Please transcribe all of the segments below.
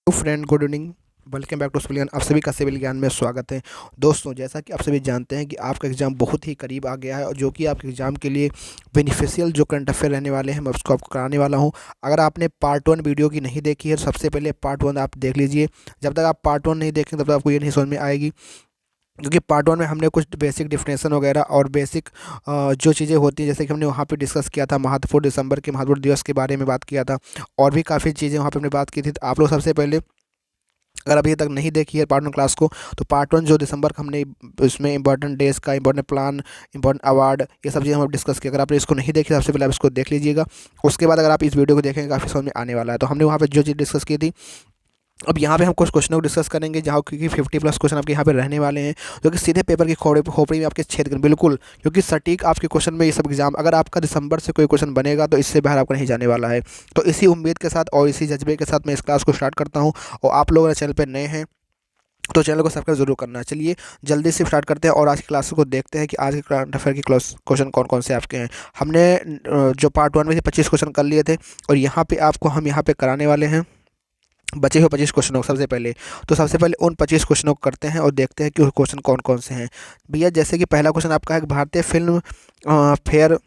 Friend, good evening. Welcome back to civil Gyan. आप सभी का सिविल ज्ञान में स्वागत है। दोस्तों, जैसा कि आप सभी जानते हैं कि आपका एग्ज़ाम बहुत ही करीब आ गया है और जो कि आपके एग्ज़ाम के लिए बेनिफिशियल जो करंट अफेयर रहने वाले हैं, मैं उसको आपको कराने वाला हूं। अगर आपने पार्ट 1 वीडियो की नहीं देखी है तो सबसे पहले पार्ट 1 आप देख लीजिए। जब तक आप पार्ट 1 नहीं देखें तब तक आपको ये नहीं समझ में आएगी, क्योंकि पार्ट 1 में हमने कुछ बेसिक डिफिनेशन वगैरह और बेसिक जो चीज़ें होती हैं, जैसे कि हमने वहाँ पे डिस्कस किया था महत्वपूर्ण दिसंबर के महत्वपूर्ण दिवस के बारे में बात किया था, और भी काफ़ी चीज़ें वहाँ पे हमने बात की थी। तो आप लोग सबसे पहले, अगर अभी तक नहीं देखी है पार्ट 1 क्लास को, तो पार्ट 1 जो दिसंबर का हमने उसमें इंपॉर्टेंट डेज का, इंपॉर्टेंट प्लान, इंपॉर्टेंट अवार्ड, ये सब चीज़ें हम डिस्कस किया। अगर आपने इसको नहीं देखी, सबसे पहले आप इसको देख लीजिएगा। उसके बाद अगर आप इस वीडियो को देखेंगे, काफ़ी समझ में आने वाला है। तो हमने वहाँ पे जो चीज़ डिस्कस की थी, अब यहाँ पे हम कुछ क्वेश्चनों को डिस्कस करेंगे, जहाँ क्योंकि 50+ क्वेश्चन आपके यहाँ पे रहने वाले हैं, जो कि सीधे पेपर की खोपड़ी में आपके छेद करेंगे बिल्कुल, क्योंकि सटीक आपके क्वेश्चन में ये सब एग्जाम, अगर आपका दिसंबर से कोई क्वेश्चन बनेगा तो इससे बाहर आपका नहीं जाने वाला है। तो इसी उम्मीद के साथ और इसी जज्बे के साथ मैं इस क्लास को स्टार्ट करता हूँ। और आप लोग अगर चैनल पर नए हैं तो चैनल को सब्सक्राइब जरूर करना है। चलिए जल्दी से स्टार्ट करते हैं और आज की क्लास को देखते हैं कि आज के करंट अफेयर की क्वेश्चन कौन कौन से आपके हैं। हमने जो पार्ट 1 में थे 25 क्वेश्चन कर लिए थे, और यहाँ पे आपको हम यहाँ पे कराने वाले हैं बचे हुए 25 क्वेश्चनों को। सबसे पहले उन 25 क्वेश्चनों को करते हैं और देखते हैं कि वो क्वेश्चन कौन कौन से हैं। भैया, जैसे कि पहला क्वेश्चन आपका है कि भारतीय फिल्म फेयर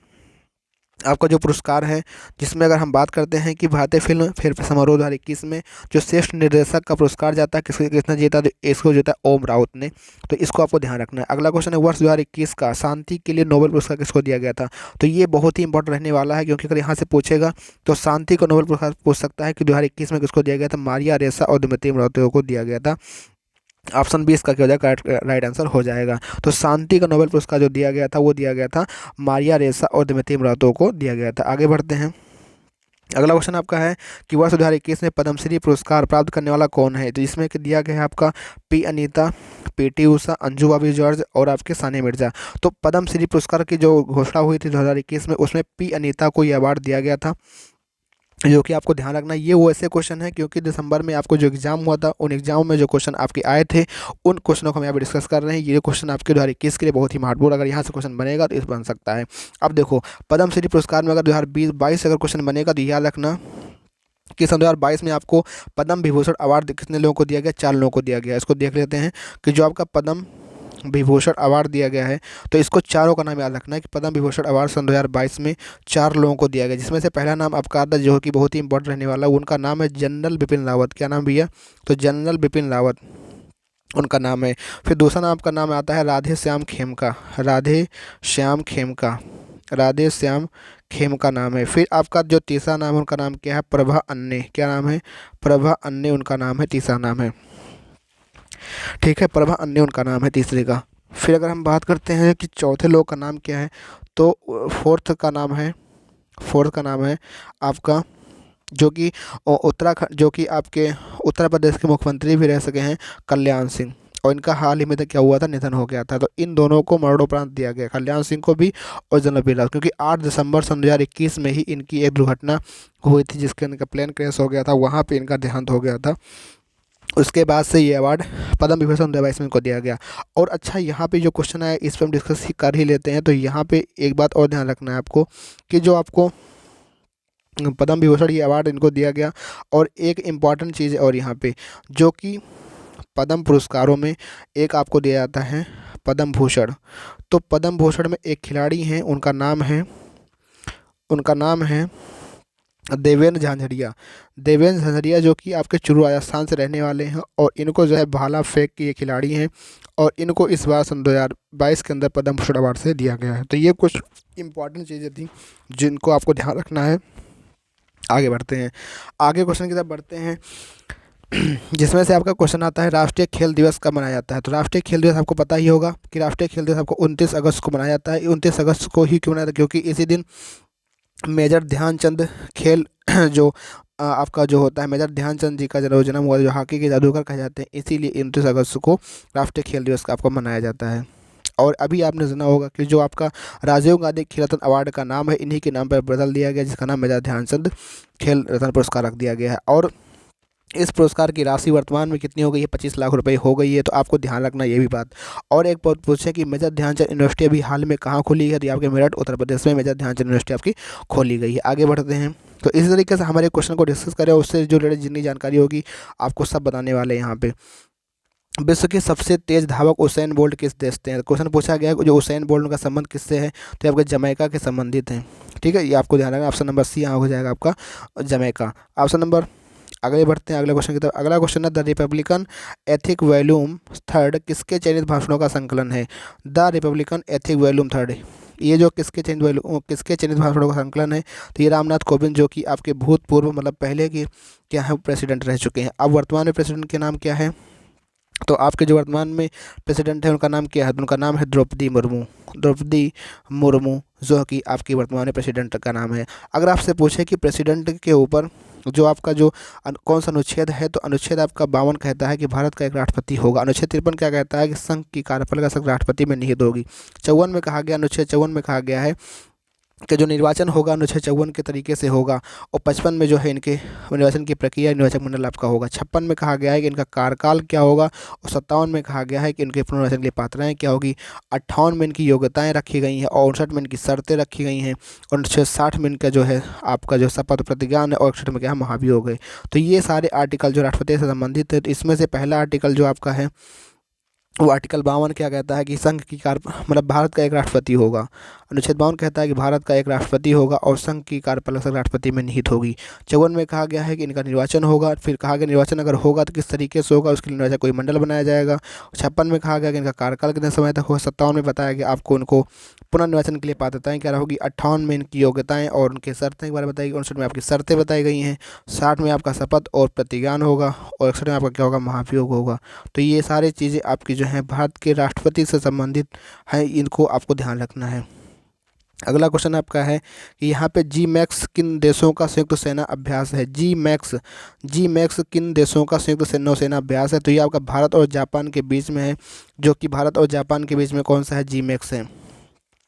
आपका जो पुरस्कार है, जिसमें अगर हम बात करते हैं कि भारतीय फिल्म फेयर समारोह 2021 में जो श्रेष्ठ निर्देशक का पुरस्कार जाता है, किसने जीता, तो इसको जीता ओम राउत ने। तो इसको आपको ध्यान रखना है। अगला क्वेश्चन है वर्ष 2021 का शांति के लिए नोबेल पुरस्कार किसको दिया गया था। तो ये बहुत ही इंपॉर्टेंट रहने वाला है, क्योंकि अगर यहाँ से पूछेगा तो शांति को नोबेल पुरस्कार पूछ सकता है कि 2021 में किसको दिया गया था। मारिया रेसा और दिमित्री मुराटोव को दिया गया था। ऑप्शन 20 का क्या हो जाएगा, राइट आंसर हो जाएगा। तो शांति का नोबेल पुरस्कार जो दिया गया था वो दिया गया था मारिया रेसा और दिमित्री मुराटोव को दिया गया था। आगे बढ़ते हैं। अगला क्वेश्चन आपका है कि वर्ष 2021 में पद्मश्री पुरस्कार प्राप्त करने वाला कौन है। तो इसमें कि दिया गया है आपका P Anita, PT Usha, Anju Bobby George और आपके सानिया मिर्जा। तो पद्मश्री पुरस्कार की जो घोषणा हुई थी 2021 में, उसमें पी अनीता को ये अवार्ड दिया गया था, जो कि आपको ध्यान रखना। ये वो ऐसे क्वेश्चन है, क्योंकि दिसंबर में आपको जो एग्जाम हुआ था, उन एग्जाम में जो क्वेश्चन आपके आए थे, उन क्वेश्चनों को हम यहाँ पे डिस्कस कर रहे हैं। ये क्वेश्चन आपके 2021 के लिए बहुत ही महत्वपूर्ण, अगर यहाँ से क्वेश्चन बनेगा तो इस बन सकता है। अब देखो, पद्मश्री पुरस्कार में अगर 2022 अगर क्वेश्चन बनेगा तो याद रखना कि सन 2022 में आपको पद्म विभूषण अवार्ड कितने लोगों को दिया गया, 4 लोगों को दिया गया। इसको देख लेते हैं कि जो आपका पद्म विभूषण अवार्ड दिया गया है, तो इसको चारों का नाम याद रखना है कि पद्म विभूषण अवार्ड सन 2022 में 4 लोगों को दिया गया, जिसमें से पहला नाम आपका आता है, जो कि बहुत ही इंपॉर्टेंट रहने वाला है। उनका नाम है जनरल बिपिन रावत। क्या नाम भैया? तो जनरल बिपिन रावत उनका नाम है। फिर दूसरा नाम आपका नाम आता है राधे श्याम खेमका। राधे श्याम खेमका, राधे श्याम खेमका नाम है। फिर आपका जो तीसरा नाम है, उनका नाम क्या है? प्रभा अन्ने। क्या नाम है? प्रभा अन्ने उनका नाम है, तीसरा नाम है। ठीक है, प्रभा अन्य उनका नाम है तीसरे का। फिर अगर हम बात करते हैं कि चौथे लोग का नाम क्या है, तो फोर्थ का नाम है आपका, जो कि उत्तराखंड, जो कि आपके उत्तर प्रदेश के मुख्यमंत्री भी रह सके हैं, कल्याण सिंह। और इनका हाल ही में तो क्या हुआ था, निधन हो गया था। तो इन दोनों को मरणोपरांत दिया गया, कल्याण सिंह को भी और जनरल बिरला, क्योंकि 8 दिसंबर सन 2021 में ही इनकी एक दुर्घटना हुई थी, जिसके इनका प्लेन क्रैश हो गया था, वहाँ पे इनका देहांत हो गया था। उसके बाद से ये अवार्ड पद्म विभूषण 2022 में इनको दिया गया। और अच्छा, यहाँ पे जो क्वेश्चन है इस पर हम डिस्कस कर ही लेते हैं। तो यहाँ पे एक बात और ध्यान रखना है आपको, कि जो आपको पद्म विभूषण ये अवार्ड इनको दिया गया, और एक इम्पॉर्टेंट चीज़ और यहाँ पे, जो कि पद्म पुरस्कारों में एक आपको दिया जाता है पद्म भूषण। तो पद्म भूषण में एक खिलाड़ी हैं, उनका नाम है देवेंद्र झांझरिया। देवेंद्र झांझरिया, जो कि आपके चुरू राजस्थान से रहने वाले हैं, और इनको जो है भाला फेंक के ये खिलाड़ी हैं, और इनको इस बार सन 2022 के अंदर पद्म भूषण अवार्ड से दिया गया है। तो ये कुछ इंपॉर्टेंट चीज़ें थी जिनको आपको ध्यान रखना है। आगे बढ़ते हैं, आगे क्वेश्चन की तरफ बढ़ते हैं, जिसमें से आपका क्वेश्चन आता है राष्ट्रीय खेल दिवस कब मनाया जाता है। तो राष्ट्रीय खेल दिवस आपको पता ही होगा कि राष्ट्रीय खेल दिवस आपको 29 अगस्त को मनाया जाता है। 29 अगस्त को ही क्यों मनाया जाता है? क्योंकि इसी दिन मेजर ध्यानचंद खेल जो आपका जो होता है, मेजर ध्यानचंद जी का जन्म हुआ, जो हॉकी के जादूगर कहे जाते हैं, इसीलिए 29 अगस्त को राष्ट्रीय खेल दिवस का आपको मनाया जाता है। और अभी आपने सुना होगा कि जो आपका राजीव गांधी खेल रत्न अवार्ड का नाम है, इन्हीं के नाम पर बदल दिया गया, जिसका नाम मेजर ध्यानचंद खेल रत्न पुरस्कार रख दिया गया है। और इस पुरस्कार की राशि वर्तमान में कितनी हो गई है? 25 लाख रुपए हो गई है। तो आपको ध्यान रखना ये भी बात। और एक बात पूछे कि मेजर ध्यानचंद यूनिवर्सिटी अभी हाल में कहाँ खोली है? तो ये आपके मेरठ उत्तर प्रदेश में मेजर ध्यानचंद यूनिवर्सिटी आपकी खोली गई है। आगे बढ़ते हैं। तो इसी तरीके से हमारे क्वेश्चन को डिस्कस करें, उससे जो रिलेटेड जितनी जानकारी होगी आपको सब बताने वाले हैं यहाँ पे। विश्व के सबसे तेज धावक उसेन बोल्ट किस देश से हैं? क्वेश्चन पूछा गया है जो उसेन बोल्ट का संबंध किससे है? तो ये आपके जमैका के संबंधित हैं। ठीक है, ये आपको ध्यान रखना। ऑप्शन नंबर सी यहाँ हो जाएगा आपका जमैका। ऑप्शन नंबर, आगे बढ़ते हैं अगले क्वेश्चन की तरफ। अगला क्वेश्चन है the Republican ethic volume third किसके चयनित भाषणों का संकलन है? The Republican ethic volume third, ये जो किसके चयनित भाषणों का संकलन है? तो ये रामनाथ कोविंद, जो कि आपके भूतपूर्व मतलब पहले के क्या है प्रेसिडेंट रह चुके हैं। अब वर्तमान में प्रेसिडेंट के नाम क्या है? तो आपके जो वर्तमान में प्रेसिडेंट है उनका नाम क्या है? तो उनका नाम है द्रौपदी मुर्मू। द्रौपदी मुर्मू जो कि आपकी वर्तमान में प्रेसिडेंट का नाम है। अगर आपसे पूछे कि प्रेसिडेंट के ऊपर जो आपका जो कौन सा अनुच्छेद है, तो अनुच्छेद आपका 52 कहता है कि भारत का एक राष्ट्रपति होगा। अनुच्छेद 53 क्या कहता है कि संघ की कार्यपालिका शक्ति राष्ट्रपति में निहित होगी। 54 में कहा गया, अनुच्छेद 54 में कहा गया है कि जो निर्वाचन होगा अनुच्छेद 54 के तरीके से होगा। और 55 में जो है इनके निर्वाचन की प्रक्रिया निर्वाचक मंडल आपका होगा। 56 में कहा गया है कि इनका कार्यकाल क्या होगा। और 57 में कहा गया है कि इनके पुनर्निर्वाचन के लिए पात्रताएँ क्या होगी। 58 में इनकी योग्यताएँ रखी गई हैं और 59 में इनकी शर्तें रखी गई हैं। और अनुच्छेद 60 में इनका जो है आपका जो शपथ प्रतिज्ञान है, और 61 में क्या है महाभियोग है। तो ये सारे आर्टिकल जो राष्ट्रपति से संबंधित है। तो इसमें से पहला आर्टिकल जो आपका है वो आर्टिकल 52 क्या कहता है कि संघ की मतलब भारत का एक राष्ट्रपति होगा। अनुच्छेद 52 कहता है कि भारत का एक राष्ट्रपति होगा और संघ की कार्यपालिका राष्ट्रपति में निहित होगी। 54 में कहा गया है कि इनका निर्वाचन होगा। फिर कहा गया निर्वाचन अगर होगा तो किस तरीके से होगा, उसके लिए निर्वाचन कोई मंडल बनाया जाएगा। 56 में कहा गया कि इनका कार्यकाल कितने समय तक होगा। 57 में बताया गया आपको उनको पुनर्निर्वाचन के लिए पात्रताएं क्या होगी। 58 में इनकी योग्यताएं और उनके शर्तें के बारे में बताई गई। 59 में आपकी शर्तें बताई गई हैं। 60 में आपका शपथ और प्रतिज्ञान होगा। और 61 में आपका क्या होगा, महाभियोग होगा। तो ये सारी चीज़ें आपकी जो हैं भारत के राष्ट्रपति से संबंधित हैं, इनको आपको ध्यान रखना है। अगला क्वेश्चन आपका है कि यहाँ पे जी मैक्स किन देशों का संयुक्त सेना अभ्यास है? जी मैक्स किन देशों का संयुक्त नौसेना अभ्यास है? तो ये आपका भारत और जापान के बीच में है। जो कि भारत और जापान के बीच में कौन सा है? जी मैक्स है।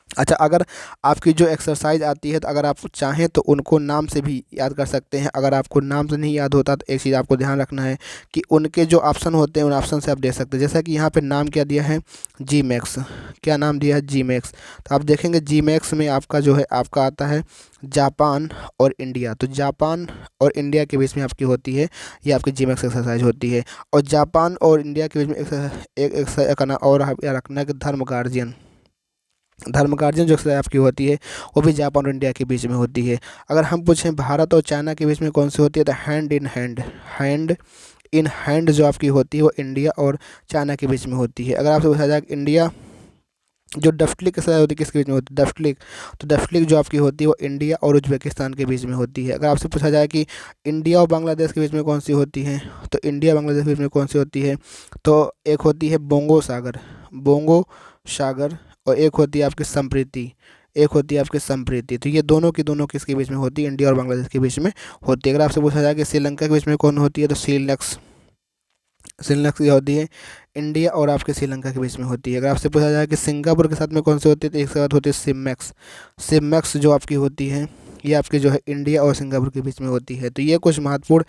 अच्छा, अगर आपकी जो एक्सरसाइज आती है तो अगर आप चाहें तो उनको नाम से भी याद कर सकते हैं। अगर आपको नाम से नहीं याद होता तो एक चीज़ आपको ध्यान रखना है कि उनके जो ऑप्शन होते हैं उन ऑप्शन से आप दे सकते हैं। जैसा कि यहाँ पे नाम क्या दिया है? जी मैक्स। क्या नाम दिया है? जी मैक्स। तो आप देखेंगे जी मैक्स में आपका जो है आपका आता है जापान और इंडिया। तो जापान और इंडिया के बीच में आपकी होती है ये आपकी जी मैक्स एक्सरसाइज होती है। और जापान और इंडिया के बीच में एक एक्सरसाइज का नाम और रखना है कि धर्म गार्जियन जो एक्सरसाइज आपकी होती है वो भी जापान और इंडिया के बीच में होती है। अगर हम पूछें भारत और चाइना के बीच में कौन सी होती है, तो हैंड इन हैंड जो आपकी होती है वो इंडिया और चाइना के बीच में होती है। अगर आपसे पूछा जाए कि इंडिया जो डफ्टलिक एक्सरसाइज होती है किसके बीच में होती है? डफ्टलिक। तो डफ्टलिक जो आपकी होती है वो इंडिया और उज्बेकिस्तान के बीच में होती है। अगर आपसे पूछा जाए कि इंडिया और बांग्लादेश के बीच में कौन सी होती है, तो इंडिया बांग्लादेश के बीच में कौन सी होती है? तो एक होती है बोंगो सागर, और एक होती है आपकी संप्रीति। तो ये दोनों की दोनों किसके बीच में होती है? इंडिया और बांग्लादेश के बीच में होती है। अगर आपसे पूछा जाए कि श्रीलंका के बीच में कौन होती है, तो श्रीलंका की होती है इंडिया और आपके श्रीलंका के बीच में होती है। अगर आपसे पूछा जाए कि सिंगापुर के साथ में कौन सी होती है, तो एक साथ होती है सिमैक्स जो आपकी होती है ये आपकी जो है इंडिया और सिंगापुर के बीच में होती है। तो ये कुछ महत्वपूर्ण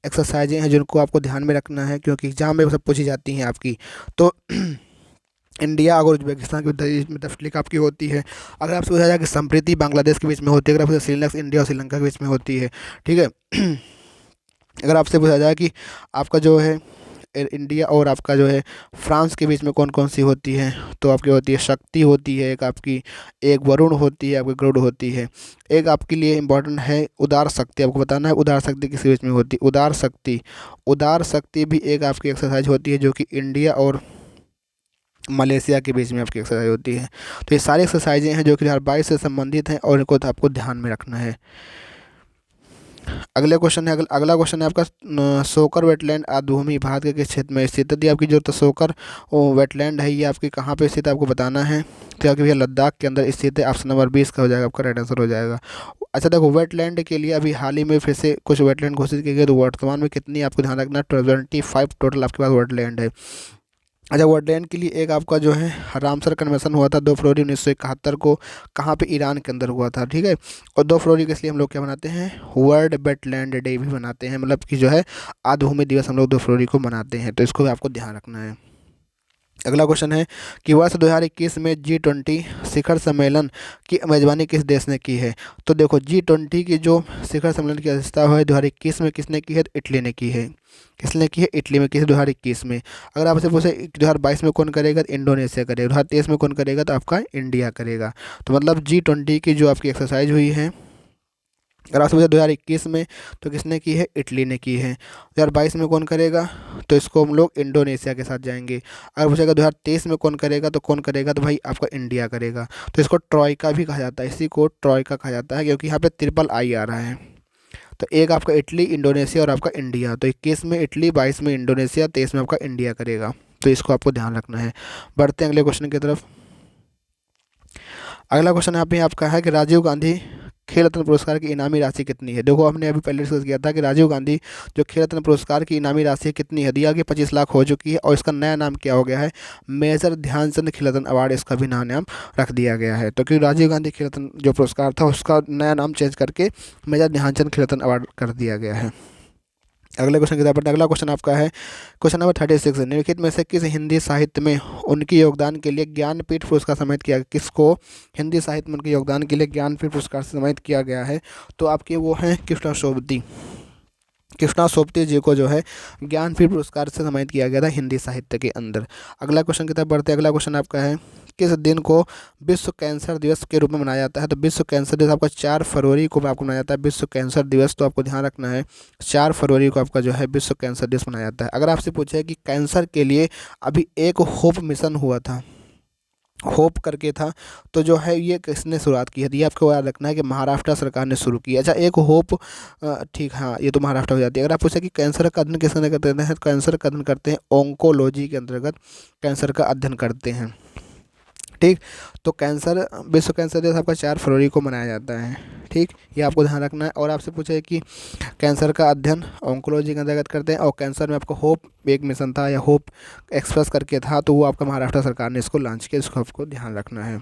एक्सरसाइजें हैं जिनको आपको ध्यान में रखना है, क्योंकि एग्जाम में सब पूछी जाती हैं आपकी। तो इंडिया और उज्बेकिस्तान के बीच में तफलीक आपकी होती है। अगर आपसे पूछा जाए कि संप्रीति बांग्लादेश के बीच में होती है। अगर आपसे श्रीलंका इंडिया और श्रीलंका के बीच में होती है। ठीक है। अगर आपसे पूछा जाए कि आपका जो है इंडिया और आपका जो है फ्रांस के बीच में कौन कौन सी होती है, तो आपकी होती है शक्ति होती है एक आपकी, एक वरुण होती है, आपकी गरुड़ होती है। एक आपके लिए इम्पोर्टेंट है उदार शक्ति, आपको बताना है उदार शक्ति किसके बीच में होती है? उदार शक्ति भी एक आपकी एक्सरसाइज होती है जो कि इंडिया और मलेशिया के बीच में आपकी एक्सरसाइज होती है। तो ये सारी एक्सरसाइजें हैं जो कि 2022 से संबंधित हैं और इनको तो आपको ध्यान में रखना है। अगला क्वेश्चन है आपका सोकर वेटलैंड आद्यभूमि भारत के किस क्षेत्र में स्थित है? यदि आपकी जो सोकर वेटलैंड है ये आपकी कहाँ पे स्थित है आपको बताना है। तो आपकी भैया लद्दाख के अंदर स्थित है। ऑप्शन नंबर 20 का हो जाएगा आपका राइट आंसर हो जाएगा। अच्छा देखो, वेटलैंड के लिए अभी हाल ही में फिर से कुछ वेटलैंड घोषित किए गए। तो वर्तमान में कितनी आपको ध्यान रखना, 25 टोटल आपके पास वेटलैंड है। अच्छा, वुडलैंड के लिए एक आपका जो है रामसर कन्वेंशन हुआ था 2 फरवरी 1971 को, कहाँ पे, ईरान के अंदर हुआ था, ठीक है। और 2 फरवरी के इसलिए हम लोग क्या मनाते हैं, वर्ल्ड वेटलैंड डे भी मनाते हैं, मतलब कि जो है आर्द्र भूमि दिवस हम लोग 2 फरवरी को मनाते हैं, तो इसको भी आपको ध्यान रखना है। अगला क्वेश्चन है कि वर्ष 2021 में G20 शिखर सम्मेलन की मेजबानी किस देश ने की है। तो देखो, G20 की जो शिखर सम्मेलन की अध्यक्षता है 2021 में किसने की है, तो इटली ने की है। किसने की है, इटली में की है 2021 में। अगर आपसे पूछे 2022 में कौन करेगा, तो इंडोनेशिया करेगा। 2023 में कौन करेगा, तो आपका इंडिया करेगा। तो मतलब G20 की जो आपकी एक्सरसाइज हुई है, अगर आपसे पूछा 2021 में, तो किसने की है, इटली ने की है। 2022 में कौन करेगा, तो इसको हम लोग इंडोनेशिया के साथ जाएंगे। अगर पूछेगा 2023 में कौन करेगा, तो कौन करेगा, तो भाई आपका इंडिया करेगा। तो इसको ट्रॉयका भी कहा जाता है, इसी को ट्रॉयका कहा जाता है, क्योंकि यहाँ पे ट्रिपल आई आ रहा है। तो एक आपका इटली, इंडोनेशिया और आपका इंडिया। तो 21 में इटली, 22 में इंडोनेशिया, 23 में आपका इंडिया करेगा। तो इसको आपको ध्यान रखना है। बढ़ते हैं अगले क्वेश्चन की तरफ। अगला क्वेश्चन यहाँ पे आपका है कि राजीव गांधी खेल रत्न पुरस्कार की इनामी राशि कितनी है। देखो, हमने अभी पहले डिस्कस किया था कि राजीव गांधी जो खेल रत्न पुरस्कार की इनामी राशि कितनी है, दिया कि 25 लाख हो चुकी है, और इसका नया नाम क्या हो गया है, मेजर ध्यानचंद खेल रत्न अवार्ड, इसका भी नया नाम रख दिया गया है। तो क्योंकि राजीव गांधी खेल रत्न जो पुरस्कार था उसका नया नाम चेंज करके मेजर ध्यानचंद खेल रत्न अवार्ड कर दिया गया है। अगले क्वेश्चन की तरफ। अगला क्वेश्चन आपका है क्वेश्चन नंबर 36, निम्नलिखित में से किस हिंदी साहित्य में उनके योगदान के लिए ज्ञानपीठ पुरस्कार सम्मानित किया, किसको हिंदी साहित्य में उनके योगदान के लिए ज्ञानपीठ पुरस्कार से सम्मानित किया गया है। तो आपके वो हैं कृष्णा सोबती। कृष्णा सोबती जी को जो है ज्ञानपीठ पुरस्कार से सम्मानित किया गया था हिंदी साहित्य के अंदर। अगला क्वेश्चन की तरफ बढ़ते हैं। अगला क्वेश्चन आपका है किस दिन को विश्व कैंसर दिवस के रूप में मनाया जाता है। तो विश्व कैंसर दिवस आपका 4 फरवरी को आपको मनाया जाता है, विश्व कैंसर दिवस। तो आपको ध्यान रखना है 4 फरवरी को आपका जो है विश्व कैंसर दिवस मनाया जाता है। अगर आपसे पूछे कि कैंसर के लिए अभी एक होप मिशन हुआ था, होप करके था, तो जो है ये किसने शुरुआत की है, तो ये आपको याद रखना है कि महाराष्ट्र सरकार ने शुरू की। अच्छा, एक होप, ठीक, हाँ, ये तो महाराष्ट्र हो जाती है। अगर आप पूछे कि कैंसर का अध्ययन किसने करते हैं, तो कैंसर का अध्ययन करते हैं ओंकोलॉजी के अंतर्गत कैंसर का अध्ययन करते हैं, ठीक। तो कैंसर, विश्व कैंसर दिवस आपका 4 फरवरी को मनाया जाता है, ठीक। ये आपको ध्यान रखना है। और आपसे पूछे कि कैंसर का अध्ययन ऑन्कोलॉजी के अंतर्गत करते हैं, और कैंसर में आपको होप एक मिशन था या होप एक्सप्रेस करके था, तो वो आपका महाराष्ट्र सरकार ने इसको लॉन्च किया, इसको आपको ध्यान रखना है।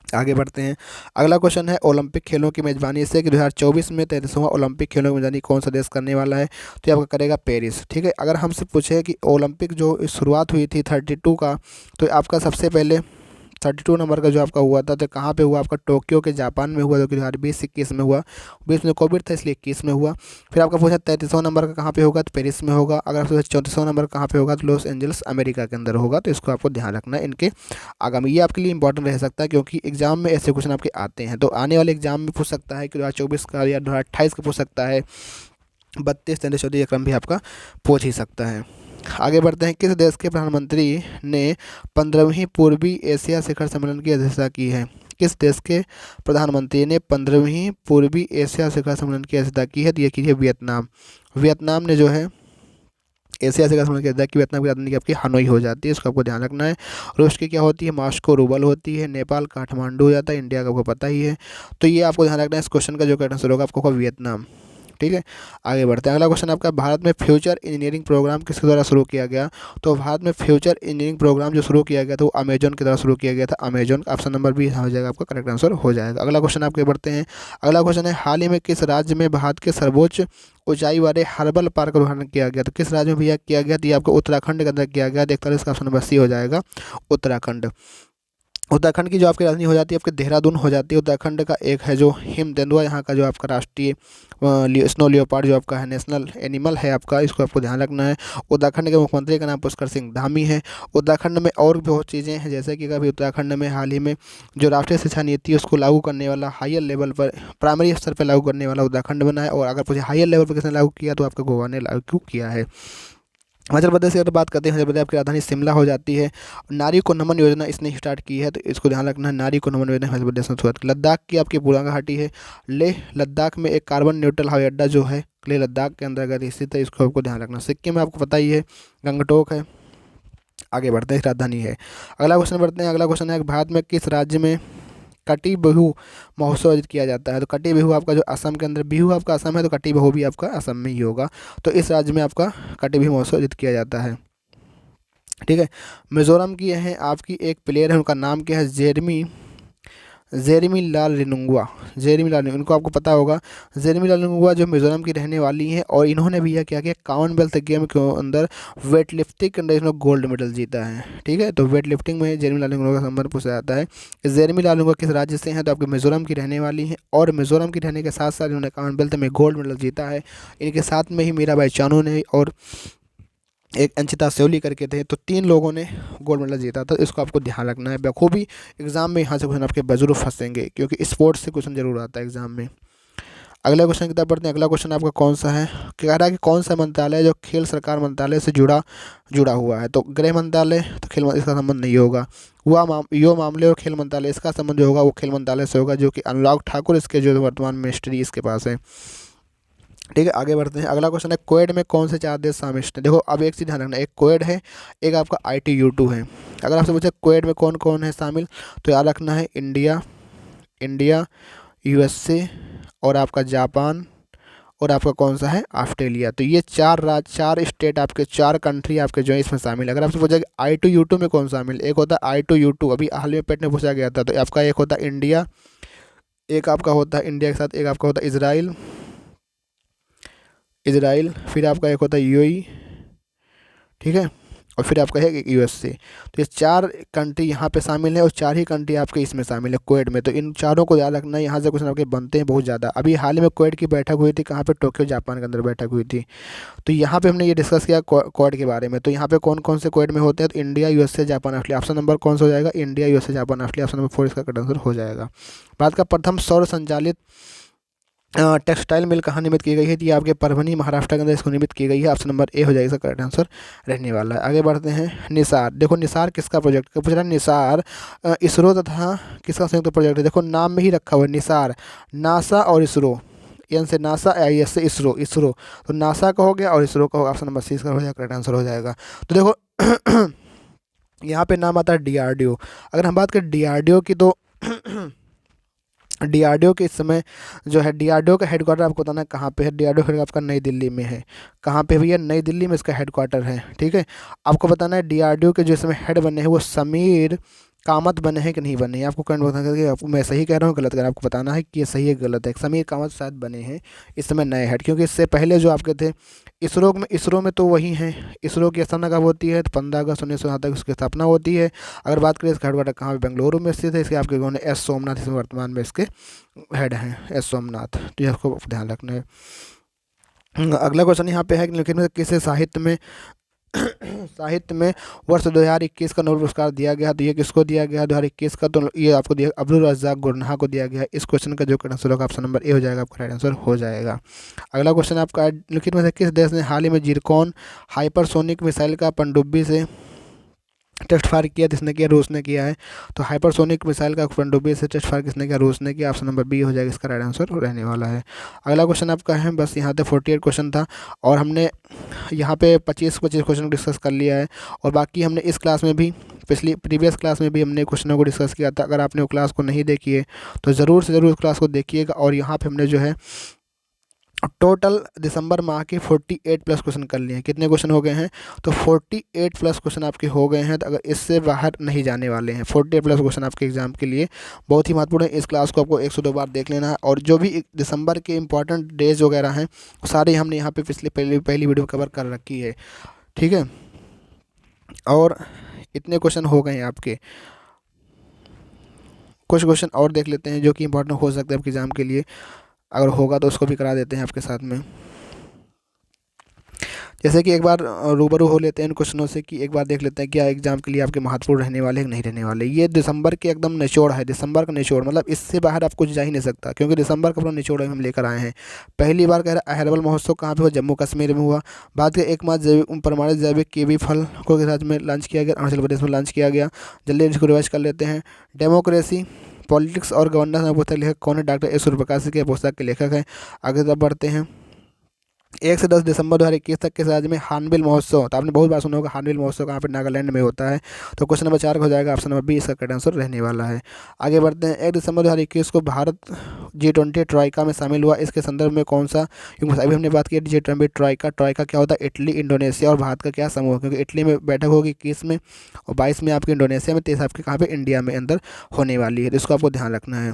आगे बढ़ते हैं। अगला क्वेश्चन है ओलंपिक खेलों की मेजबानी से कि 2024 में 33वां ओलंपिक खेलों की मेजबानी कौन सा देश करने वाला है। तो ये आपका करेगा पेरिस, ठीक है। अगर हमसे पूछे कि ओलंपिक जो शुरुआत हुई थी 32 का, तो आपका सबसे पहले 32 नंबर का जो आपका हुआ था, तो कहाँ पे हुआ, आपका टोक्यो के जापान में हुआ, जो कि 2020-21 में हुआ। 20 में कोविड था इसलिए 21 में हुआ। फिर आपका पूछा 33वां नंबर का कहाँ पे होगा, तो पेरिस में होगा। अगर आपसे 34वां नंबर कहाँ पे होगा, तो लॉस एंजल्स अमेरिका के अंदर होगा। तो इसको आपको ध्यान रखना है इनके आगामी, ये आपके लिए इंपॉर्टेंट रह सकता है, क्योंकि एग्जाम में ऐसे क्वेश्चन आपके आते हैं। तो आने वाले एग्जाम में पूछ सकता है कि 2024 का या 2028 का पूछ सकता है, 32, 33, 34 क्रम भी आपका पूछ ही सकता है। आगे बढ़ते हैं। किस देश के प्रधानमंत्री ने 15वीं पूर्वी एशिया शिखर सम्मेलन की अध्यक्षता की है। किस देश के प्रधानमंत्री ने 15वीं पूर्वी एशिया शिखर सम्मेलन की अध्यक्षता की है, तो ये की है वियतनाम। वियतनाम ने जो है एशिया शिखर सम्मेलन की अध्यक्षता की। वियतनाम की राजधानी आपकी हनोई हो जाती है, इसको आपको ध्यान रखना है। रूस की क्या होती है, मॉस्को रूबल होती है। नेपाल काठमांडू हो जाता है। इंडिया का आपको पता ही है। तो ये आपको ध्यान रखना है। इस क्वेश्चन का जो करेक्ट आंसर होगा आपको वियतनाम, ठीक है। आगे बढ़ते हैं। अगला क्वेश्चन आपका, भारत में फ्यूचर इंजीनियरिंग प्रोग्राम किसके द्वारा शुरू किया गया। तो भारत में फ्यूचर इंजीनियरिंग प्रोग्राम जो शुरू किया गया था वो अमेजॉन के द्वारा शुरू किया गया था। अमेजॉन, ऑप्शन नंबर बी हो जाएगा आपका करेक्ट आंसर हो जाएगा। अगला क्वेश्चन आपके बढ़ते हैं। अगला क्वेश्चन है, हाल ही में किस राज्य में भारत के सर्वोच्च ऊंचाई वाले हर्बल पार्क का उद्घाटन किया गया। तो किस राज्य में भैया किया गया, तो ये आपको उत्तराखंड के अंदर किया गया। देखता है इसका ऑप्शन नंबर सी हो जाएगा उत्तराखंड। उत्तराखंड की जो आपकी राजधानी हो जाती है आपकी देहरादून हो जाती है। उत्तराखंड का एक है जो हिम तेंदुआ, यहाँ का जो आपका राष्ट्रीय स्नो लियोपार्ड जो आपका है नेशनल एनिमल है आपका, इसको आपको ध्यान रखना है। उत्तराखंड के मुख्यमंत्री का नाम पुष्कर सिंह धामी है। उत्तराखंड में और भी बहुत चीज़ें हैं, जैसे कि अभी उत्तराखंड में हाल ही में जो राष्ट्रीय शिक्षा नीति है उसको लागू करने वाला, हायर लेवल पर प्राइमरी स्तर पर लागू करने वाला उत्तराखंड बना है। और अगर मुझे हायर लेवल पर किसने लागू किया, तो आपका गोवा ने लागू किया है। हिमाचल प्रदेश की अगर बात करते हैं, हिमाचल प्रदेश की राजधानी शिमला हो जाती है। नारी को नमन योजना इसने स्टार्ट की है, तो इसको ध्यान रखना है। नारी को नमन योजना हिमाचल प्रदेश में शुरुआत की। लद्दाख की आपकी बुरंग घाटी है। लेह लद्दाख में एक कार्बन न्यूट्रल हवाई अड्डा जो है लेह लद्दाख के अंतर्गत स्थित है, इसको आपको ध्यान रखना। सिक्किम में आपको पता ही है गंगटोक है। आगे बढ़ते हैं, राजधानी है। अगला क्वेश्चन बढ़ते हैं। अगला क्वेश्चन है, भारत में किस राज्य में कटी बिहू महोत्सव आयोजित किया जाता है। तो कटी बिहू आपका जो असम के अंदर, बिहू आपका असम है तो कटी बिहू भी आपका असम में ही होगा। तो इस राज्य में आपका कटी बिहू महोत्सव आयोजित किया जाता है। ठीक है। मिज़ोरम की हैं आपकी एक प्लेयर है, उनका नाम क्या है, जेरेमी लाल रिनुंगवा। जेरेमी लाल, इनको आपको पता होगा। जेरेमी लाल रिनुंगवा जो मिज़ोरम की रहने वाली हैं, और इन्होंने भी यह क्या किया, कॉमनवेल्थ गेम के अंदर वेट लिफ्टिंग के अंदर इन्होंने गोल्ड मेडल जीता है। ठीक है, तो वेट लिफ्टिंग में जेरेमी लाल रिनुंगवा का संबंध पूछा जाता है कि जेरेमी लाल रिनुंगवा किस राज्य से हैं, तो आपके मिज़ोरम की रहने वाली हैं, और मिज़ोरम की रहने के साथ साथ इन्होंने कॉमनवेल्थ में गोल्ड मेडल जीता है। इनके साथ में ही मीराबाई चानू ने और एक अंशिता सोली करके थे, तो 3 लोगों ने गोल्ड मेडल जीता था। इसको आपको ध्यान रखना है बखूबी। एग्जाम में यहाँ से क्वेश्चन आपके जरूर फंसेंगे, क्योंकि स्पोर्ट्स से क्वेश्चन जरूर आता है एग्जाम में। अगला क्वेश्चन की तरफ बढ़ते हैं। अगला क्वेश्चन आपका कौन सा है, कह रहा है कि कौन सा मंत्रालय जो खेल सरकार मंत्रालय से जुड़ा हुआ है, तो गृह मंत्रालय, तो खेल इसका संबंध नहीं होगा। युवा मामले और खेल मंत्रालय, इसका संबंध जो होगा वो खेल मंत्रालय से होगा, जो कि अनुराग ठाकुर इसके जो वर्तमान मिनिस्ट्री इसके पास है। ठीक है, आगे बढ़ते हैं। अगला क्वेश्चन है, क्वेड में कौन से 4 देश शामिल हैं। देखो अब एक चीज़ ध्यान रखना, एक क्वेड है, एक आपका ITU2 है। अगर आपसे पूछे क्वेड में कौन कौन है शामिल, तो याद रखना है इंडिया, USA, और आपका जापान, और आपका कौन सा है, ऑस्ट्रेलिया। तो ये 4 स्टेट आपके, 4 कंट्री आपके जो है इसमें शामिल है। अगर आपसे पूछा कि ITU2 में कौन शामिल, एक होता है ITU2, अभी हाल में पेट में पूछा गया था, तो आपका एक होता है इंडिया, एक आपका होता है इंडिया के साथ एक आपका होता है इजराइल, फिर आपका एक होता है UAE, ठीक है, और फिर आपका है USA। तो ये 4 कंट्री यहाँ पे शामिल है, और 4 ही कंट्री आपके इसमें शामिल है क्वेड में। तो इन चारों को याद रखना है, यहाँ से क्वेश्चन आपके बनते हैं बहुत ज़्यादा। अभी हाल में क्वेड की बैठक हुई थी, कहाँ पे, टोक्यो जापान के अंदर बैठक हुई थी। तो यहाँ पे हमने ये डिस्कस किया क्वाड के बारे में। तो यहाँ पे कौन कौन से क्वाड में होते हैं, तो India, USA, Japan, Australia. Option number कौन सा हो जाएगा, India, USA, Japan, Australia. Option number 4 इसका करेक्ट आंसर हो जाएगा। भारत का प्रथम सौर संचालित टेक्सटाइल मिल कहाँ निर्मित की गई है, ये आपके परभनी महाराष्ट्र के अंदर इसको निर्मित की गई है। ऑप्शन नंबर A हो जाएगा, इसका करेक्ट आंसर रहने वाला है। आगे बढ़ते हैं। निसार, देखो निसार किसका प्रोजेक्ट का पूछ रहा है, निसार इसरो तथा किसका संयुक्त प्रोजेक्ट है। देखो नाम में ही रखा हुआ है निसार, नासा और इसरो, एन से नासा, IS से इसरो, तो नासा का हो गया और इसरो का होगा। ऑप्शन नंबर C इसका हो जाएगा, करेक्ट आंसर हो जाएगा। तो देखो यहाँ पे नाम आता है DRDO। अगर हम बात करें DRDO की, तो DRDO के इस समय जो है, DRDO का हेडक्वार्टर आपको बताना है कहाँ पे है। DRDO हेडक्वार्टर आपका नई दिल्ली में है। कहाँ पे भैया, नई दिल्ली में इसका हेडक्वार्टर है। ठीक है, आपको बताना है DRDO के जो इस समय हेड बने हैं वो समीर कामत बने हैं कि नहीं बने हैं। आपको कमेंट बताना है कि आपको मैं सही कह रहा हूँ गलत कह रहा हूँ, आपको बताना है कि ये सही है गलत है। समीर कामत शायद बने हैं इस समय नए हेड, क्योंकि इससे पहले जो आपके थे इसरो में तो वही हैं। इसरो की स्थापना कब होती है, तो 15 अगस्त 1967 उसकी स्थापना होती है। अगर बात करें इसका हेडक्वार्टर कहाँ पे, बेंगलुरु में स्थित है। इसके आपके कौन है, S सोमनाथ इसमें वर्तमान में इसके हेड हैं, S सोमनाथ। तो ये आपको ध्यान रखना है। अगला क्वेश्चन यहाँ पे है कि निम्नलिखित में किसे साहित्य में वर्ष 2021 का नोबेल पुरस्कार दिया गया, तो ये किसको दिया गया 2021 का, तो ये आपको दिया अब्दुल रज़्ज़ाक गुरनाह को दिया गया। इस क्वेश्चन का जो आंसर होगा ऑप्शन नंबर A हो जाएगा, आपका राइट आंसर हो जाएगा। अगला क्वेश्चन आपका, निम्नलिखित में से किस देश ने हाल ही में जिरकॉन हाइपरसोनिक मिसाइल का पनडुब्बी से टेस्ट फायर किया, किसने किया, रूस ने किया है। तो हाइपरसोनिक मिसाइल का पनडुब्बी से टेस्ट फायर किसने किया, रूस ने किया। ऑप्शन नंबर B हो जाएगा, इसका राइट आंसर रहने वाला है। अगला क्वेश्चन आपका है, बस यहाँ पे 48 क्वेश्चन था, और हमने यहाँ पे 25 क्वेश्चन डिस्कस कर लिया है। और बाकी हमने इस क्लास में भी, प्रीवियस क्लास में भी हमने क्वेश्चनों को डिस्कस किया था। अगर आपने वो क्लास को नहीं देखी है तो ज़रूर से ज़रूर उस क्लास को देखिएगा। और यहाँ पे हमने जो है टोटल दिसंबर माह के 48 प्लस क्वेश्चन कर लिए हैं। कितने क्वेश्चन हो गए हैं, तो 48 प्लस क्वेश्चन आपके हो गए हैं। तो अगर इससे बाहर नहीं जाने वाले हैं, 48 प्लस क्वेश्चन आपके एग्जाम के लिए बहुत ही महत्वपूर्ण है। इस क्लास को आपको 102 बार देख लेना है। और जो भी दिसंबर के इंपॉर्टेंट डेज वगैरह हैं सारे हमने यहाँ पे पिछले पहली वीडियो कवर कर रखी है। ठीक है, और इतने क्वेश्चन हो गए हैं आपके। कुछ क्वेश्चन और देख लेते हैं जो कि इंपॉर्टेंट हो सकते हैं आपके एग्ज़ाम के लिए, अगर होगा तो उसको भी करा देते हैं आपके साथ में। जैसे कि एक बार रूबरू हो लेते हैं इन क्वेश्चनों से, कि एक बार देख लेते हैं क्या एग्जाम के लिए आपके महत्वपूर्ण रहने वाले हैं कि नहीं रहने वाले। ये दिसंबर के एकदम निचोड़ है, दिसंबर का निचोड़, मतलब इससे बाहर आप कुछ जा ही नहीं सकता, क्योंकि दिसंबर का पूरा निचोड़ हम लेकर आए हैं। पहली बार कह रहा है हर्बल महोत्सव कहाँ पे हुआ, जम्मू कश्मीर में हुआ। बात के एकमात्र जैविक प्रमाणित जैविक कीवी फल को के साथ में लॉन्च किया गया, अरुणाचल प्रदेश में लॉन्च किया गया। जल्दी इसको रिवाइज कर लेते हैं। डेमोक्रेसी, पॉलिटिक्स और गवर्नेंस में पुस्तक लेखक कौन है, डॉक्टर एस सूर्यप्रकाश के पुस्तक के लेखक हैं। आगे तब बढ़ते हैं। 1 से 10 दिसंबर 2021 तक किस राज्य में हार्नबिल महोत्सव, तो आपने बहुत बार सुना होगा हार्नबिल महोत्सव कहाँ पे, नागालैंड में होता है। तो क्वेश्चन नंबर 4 का हो जाएगा ऑप्शन नंबर बी, इसका करेक्ट आंसर रहने वाला है। आगे बढ़ते हैं। 1 दिसंबर 2021 को भारत G20 ट्राइका में शामिल हुआ, इसके संदर्भ में कौन सा, क्योंकि अभी हमने बात की G20 ट्राइका, ट्राइका क्या होता है, इटली, इंडोनेशिया और भारत का क्या समूह, क्योंकि इटली में बैठक होगी 21 में और 22 में आपके इंडोनेशिया में, 23 आपके कहाँ पे, इंडिया में अंदर होने वाली है, तो इसको आपको ध्यान रखना है।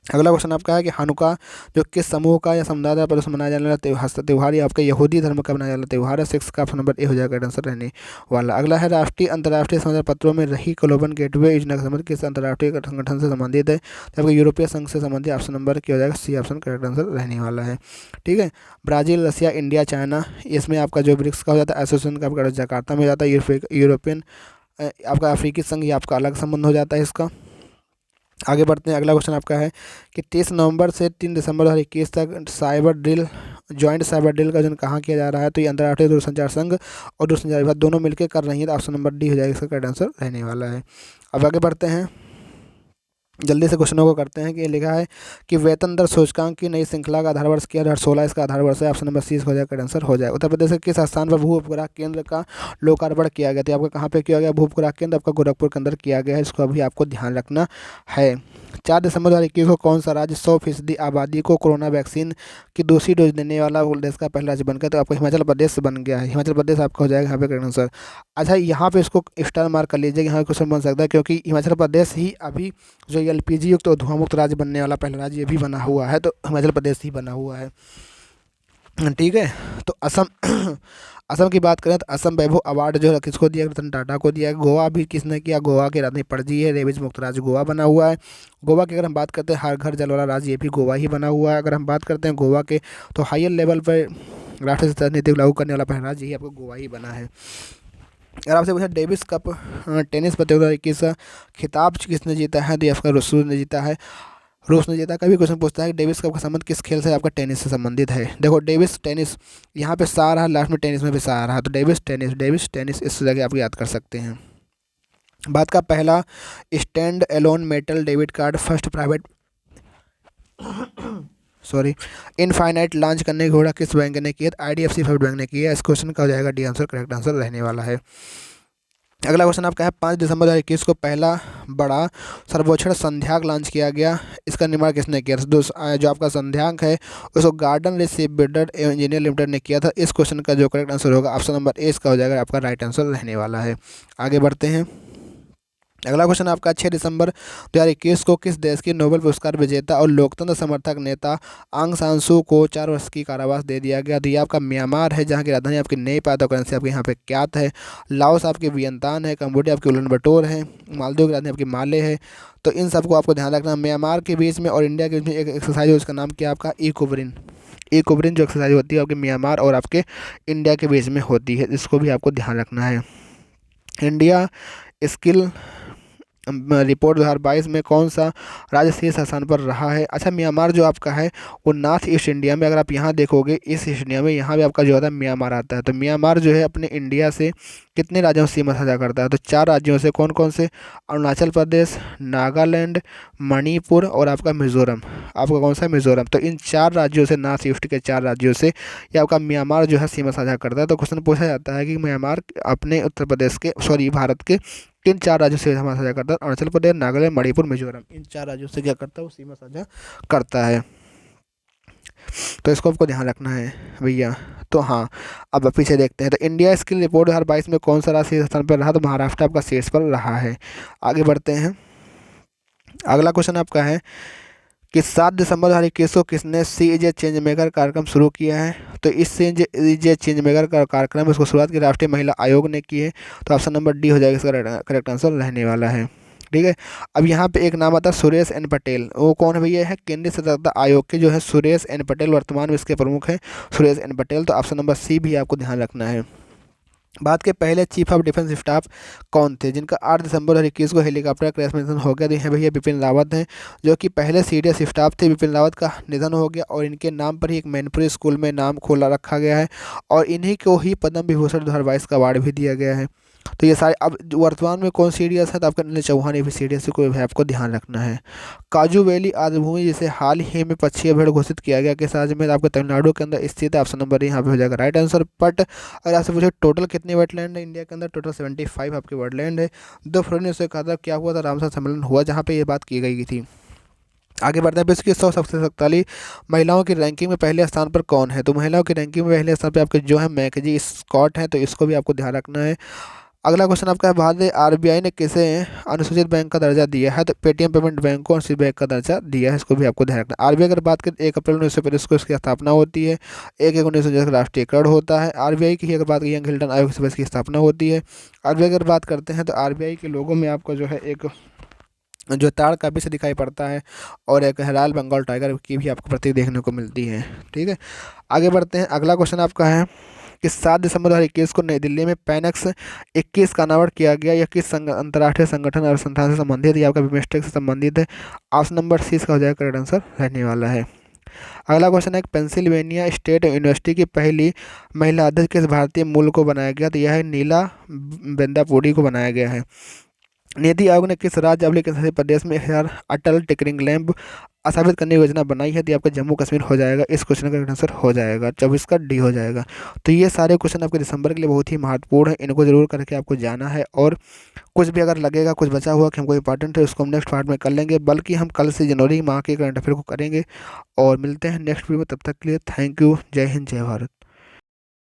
अगला क्वेश्चन आपका है कि हानुका जो किस समूह का या समुदाय द्वारा पर मनाया जाने वाला त्यौहार, या आपके यहूदी धर्म का मनाया जाने वाला त्यौहार है। 6 का ऑप्शन नंबर ए हो जाएगा आंसर रहने वाला। अगला है राष्ट्रीय अंतर्राष्ट्रीय समाचार पत्रों में रही ग्लोबल गेटवे योजना का संबंध किस अंतर्राष्ट्रीय संगठन से संबंधित है, तो आपके यूरोपीय संघ से संबंधित। ऑप्शन नंबर क्या हो जाएगा, सी ऑप्शन करेक्ट आंसर रहने वाला है। ठीक है। ब्राज़ील, रसिया, इंडिया, चाइना, इसमें आपका जो ब्रिक्स का हो जाता है एसोसिएशन का आपका जकार्ता में हो जाता है। यूरोपियन आपका अफ्रीकी संघ, ये आपका अलग संबंध हो जाता है इसका। आगे बढ़ते हैं। अगला क्वेश्चन आपका है कि 30 नवंबर से 3 दिसंबर 2021 तक cyber drill, joint cyber drill का आयोजन कहाँ किया जा रहा है, तो ये अंतर्राष्ट्रीय दूरसंचार संघ और दूरसंचार विभाग दोनों मिलकर कर रही है, तो ऑप्शन नंबर डी हो जाएगा इसका करेक्ट आंसर रहने वाला है। अब आगे बढ़ते हैं, जल्दी से क्वेश्चनों को करते हैं। कि लिखा है कि वेतन दर सूचकांक की नई श्रृंखला का आधार वर्ष किया 2016, इसका आधार वर्ष है। ऑप्शन नंबर सी हो जाएगा आंसर हो जाएगा। उत्तर प्रदेश के किस स्थान पर भू उपग्रह केंद्र का लोकार्पण किया गया, तो आपका कहाँ पे किया गया भू उपग्रह केंद्र, आपका गोरखपुर के अंदर किया गया है, इसको अभी आपको ध्यान रखना है। 4 दिसंबर 2021 को कौन सा राज्य 100% आबादी को कोरोना वैक्सीन की दूसरी डोज देने वाला देश का पहला राज्य बन गया, तो आपका हिमाचल प्रदेश बन गया है। हिमाचल प्रदेश आपका हो जाएगा यहाँ पे करेक्ट आंसर। अच्छा, यहाँ पे इसको स्टार मार्क कर लीजिए, यहाँ क्वेश्चन बन सकता है, क्योंकि हिमाचल प्रदेश ही अभी जो LPG युक्त और धुआं मुक्त राज्य बनने वाला पहला राज्य ये भी बना हुआ है, तो हिमाचल प्रदेश ही बना हुआ है। ठीक है। तो असम असम की बात करें तो असम वैभव अवार्ड जो है किसको दिया, रतन टाटा को दिया। गोवा भी किसने किया, गोवा के रानी पणजी है, रेबीज मुक्त राज्य गोवा बना हुआ है। गोवा की अगर हम बात करते हैं हर घर जल वाला राज्य, ये भी गोवा ही बना हुआ है। अगर हम बात करते हैं गोवा के, तो हायर लेवल पर राष्ट्रीय स्तर नीति लागू करने वाला पहला राज्य ही आपको गोवा ही बना है। अगर आपसे पूछा डेविस कप टेनिस प्रतियोगिता किस खिताब किसने जीता है, तो ये आपका रूस ने जीता है। रूस ने जीता। कभी क्वेश्चन पूछता है कि डेविस कप का संबंध किस खेल से, आपका टेनिस से संबंधित है। देखो डेविस टेनिस, यहाँ पे सा रहा, लास्ट में टेनिस में भी सा रहा, तो डेविस टेनिस, डेविस टेनिस इस जगह आप याद कर सकते हैं। बात का पहला stand alone metal debit card first private infinite launch करने की घोषणा किस बैंक ने की है, IDFC फर्स्ट बैंक ने की है। इस क्वेश्चन का हो जाएगा डी आंसर करेक्ट आंसर रहने वाला है। अगला क्वेश्चन आपका है 5 दिसंबर 2021 को पहला बड़ा सर्वेक्षण संध्याक लॉन्च किया गया, इसका निर्माण किसने किया, जो आपका संध्याक है उसको गार्डन रिच शिप बिल्डर एवं इंजीनियर लिमिटेड ने किया था। इस क्वेश्चन का जो करेक्ट आंसर होगा ऑप्शन नंबर ए इसका हो जाएगा आपका राइट आंसर रहने वाला है। आगे बढ़ते हैं। अगला क्वेश्चन आपका 6 दिसंबर 2021 को किस देश की नोबेल पुरस्कार विजेता और लोकतंत्र समर्थक नेता आंग सान सू को 4 वर्ष की कारावास दे दिया गया, तो ये आपका म्यांमार है, जहाँ की राजधानी आपकी नई पातो करेंसी आपके यहाँ पे क्यात है। लाओस आपके वियंतान है, कंबोडिया आपकी उलन बटोर है, मालदीव की राजधानी आपकी माले है। तो इन सबको आपको ध्यान रखना। म्यांमार के बीच में और इंडिया के बीच में एक एक्सरसाइज है, उसका नाम क्या आपका इकोब्रिन। इकोब्रिन जो एक्सरसाइज होती है आपके म्यांमार और आपके इंडिया के बीच में होती है, इसको भी आपको ध्यान रखना है। इंडिया स्किल रिपोर्ट 2022 में कौन सा राज्य शीर्ष स्थान पर रहा है। अच्छा, म्यांमार जो आपका है वो नॉर्थ ईस्ट इंडिया में, अगर आप यहाँ देखोगे ईस्ट इंडिया में, यहाँ भी आपका जो होता है म्यांमार आता है। तो म्यांमार जो है अपने इंडिया से कितने राज्यों से सीमा साझा करता है, तो 4 राज्यों से। कौन कौन से, अरुणाचल प्रदेश, नागालैंड, मणिपुर और आपका मिजोरम। आपका कौन सा, मिजोरम। तो इन 4 राज्यों से, नॉर्थ ईस्ट के 4 राज्यों से ये आपका म्यांमार जो है सीमा साझा करता है। तो क्वेश्चन पूछा जाता है कि म्यांमार अपने उत्तर प्रदेश के, सॉरी भारत के किन 4 राज्यों से सीमा साझा करता है, अरुणाचल प्रदेश, नागालैंड, मणिपुर, मिजोरम, इन 4 राज्यों से क्या करता है वो सीमा साझा करता है। तो इसको आपको ध्यान रखना है भैया। तो हाँ, अब पीछे देखते हैं। तो इंडिया स्किल रिपोर्ट 2022 में कौन सा राज्य शीर्ष स्थान पर रहा, तो महाराष्ट्र आपका शीर्ष पर रहा है। आगे बढ़ते हैं। अगला क्वेश्चन आपका है कि 7 दिसंबर 2021 को किसने CJ चेंज मेकर कार्यक्रम शुरू किया है, तो इस CJ चेंज मेकर का कार्यक्रम इसको शुरुआत की राष्ट्रीय महिला आयोग ने की है। तो ऑप्शन नंबर डी हो जाएगा इसका करेक्ट आंसर रहने वाला है। ठीक है। अब यहाँ पे एक नाम आता है सुरेश एन पटेल, वो कौन है भैया, है केंद्रीय सतर्कता आयोग के जो है सुरेश एन पटेल, वर्तमान में इसके प्रमुख हैं सुरेश एन पटेल। तो ऑप्शन नंबर सी भी आपको ध्यान रखना है। भारत के पहले चीफ ऑफ डिफेंस स्टाफ कौन थे, जिनका 8 दिसंबर 2021 को हेलीकॉप्टर क्रैश में निधन हो गया? तो यह भैया बिपिन रावत हैं, जो कि पहले सीडीएस स्टाफ थे। बिपिन रावत का निधन हो गया और इनके नाम पर ही एक मैनपुरी स्कूल में नाम खोला रखा गया है और इन्हीं को ही पद्म विभूषण 2022 का अवार्ड भी दिया गया है। तो ये सारे, अब जो वर्तमान में कौन सीडीएस है, तो आपका अनिल चौहान ये भी सीडीएस को भी आपको ध्यान रखना है। काजू वैली आर्द्रभूमि जिसे हाल ही में पक्षी अभयारण्य घोषित किया गया, किस राज्य में? आपके तमिलनाडु के अंदर स्थित है। ऑप्शन नंबर यहाँ पे हो जाएगा राइट आंसर। बट अगर आपसे पूछे टोटल कितने वेटलैंड है इंडिया के अंदर, टोटल 75 आपके वेटलैंड है। 2 फरवरी 1971 का क्या हुआ था? रामसर सम्मेलन हुआ, जहाँ पे ये बात की गई थी। आगे बढ़ते हैं, विश्व की 100 सबसे शक्तिशाली महिलाओं की रैंकिंग में पहले स्थान पर कौन है? तो महिलाओं की रैंकिंग में पहले स्थान पर आपके जो है मैकेजी स्कॉट है, तो इसको भी आपको ध्यान रखना है। अगला क्वेश्चन आपका है, भारतीय आरबीआई ने किसे अनुसूचित बैंक का दर्जा दिया है? तो पेटीएम पेमेंट बैंक को अनुसूचित बैंक का दर्जा दिया है, इसको भी आपको ध्यान रखना है। आरबीआई अगर बात करें 1 अप्रैल 1935 को इसकी स्थापना होती है। 1/1/1950 का राष्ट्रीयकरण होता है। आरबीआई की अगर बात करें, यंग हिल्टन आयोग से इसकी स्थापना होती है। आरबीआई अगर बात करते हैं तो आरबीआई के लोगों में आपको जो है एक जो ताड़ का विषय दिखाई पड़ता है और एक रॉयल बंगाल टाइगर की भी आपको प्रतीक देखने को मिलती है। ठीक है, आगे बढ़ते हैं। अगला क्वेश्चन आपका है कि 7 दिसंबर 2021 को नई दिल्ली में पैनेक्स 21 का अनावरण किया गया। यह किस अंतर्राष्ट्रीय संगठन और संस्थान से संबंधित है? या आपका बिम्स्टेक से संबंधित है। ऑप्शन नंबर सी इसका हो जाएगा करेक्ट आंसर रहने वाला है। अगला क्वेश्चन है, पेंसिल्वेनिया स्टेट यूनिवर्सिटी की पहली महिला अध्यक्ष किस भारतीय मूल को बनाया गया? तो यह है नीला बेंदापुरी को बनाया गया है। नीति आयोग ने किस राज्य केंद्र शासित प्रदेश में 1000 अटल टिकरिंग लैंप स्थापित करने की योजना बनाई है? तो आपका जम्मू कश्मीर हो जाएगा। इस क्वेश्चन का आंसर हो जाएगा 24 का डी हो जाएगा। तो ये सारे क्वेश्चन आपके दिसंबर के लिए बहुत ही महत्वपूर्ण है, इनको जरूर करके आपको जाना है। और कुछ भी अगर लगेगा कुछ बचा हुआ कि हमको इंपॉर्टेंट है, उसको हम नेक्स्ट पार्ट में कर लेंगे, बल्कि हम कल से जनवरी माह के करंट अफेयर को करेंगे। और मिलते हैं नेक्स्ट वीडियो में, तब तक के लिए थैंक यू। जय हिंद, जय भारत।